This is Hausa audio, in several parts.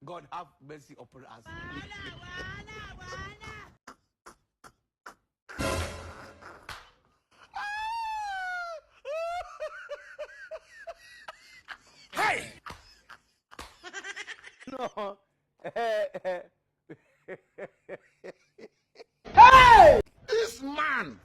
God have mercy upon us. Hey! No. Hey! This man!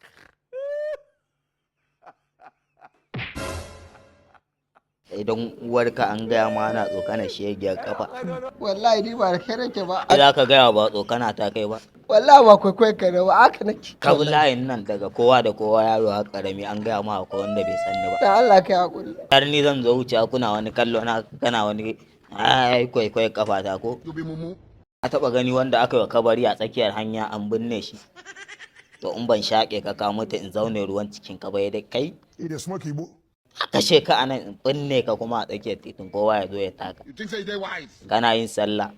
Idan uwarka an gaya ma ana tsokana shegiyar kafa, Wallahi ni ba da kai nake ba. sai za ka gaya ba tsokana ta kai ba. Wallahi ba kwaikwai ka da ba haka nake. Ka bi layin nan daga kowa da kowa, yaro har karami an gaya ma akwai wanda bai sanni ba. Da Allah kai hakuri. Har ni zan zo wuce kuna wani kallo na kana wani ai kwaikwai kafa ta ko. A taba gani wanda aka yi kabari a tsakiyar hanya an binne shi. To in ban shaƙe ka mutu in zaune ruwan cikin ka bai da kai. A kashe ka anan in binne ka kuma a tsakiyar titin kowa ya zo ya taka. Kana yin sallah.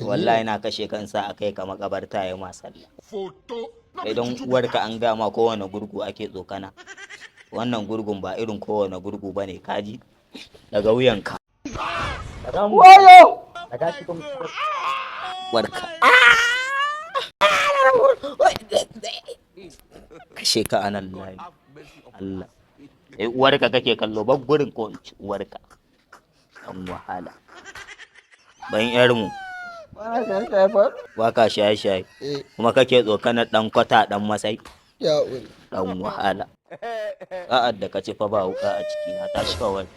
Wallahi na kashe kansa a kai ka makabarta ya ma sallah. Idan uwarka an gama kowane gurgu ake tsokana. Wannan gurgun ba irin kowane gurgu bane kaji daga wuyanka. Wayo! Daga cikin warka. Kashe ka anan layi. Allah. Uwarka kake kallo ba gurin ko uwarka. Dan wahala. Ban yarmu. Bana shaye-shaye fa. Waka shaye-shaye. Kuma kake tsokanar dan kwata dan masai. Ya uri. Dan wahala. Sa'ad da ka ci fa ba wuka a ciki na tashi kawai.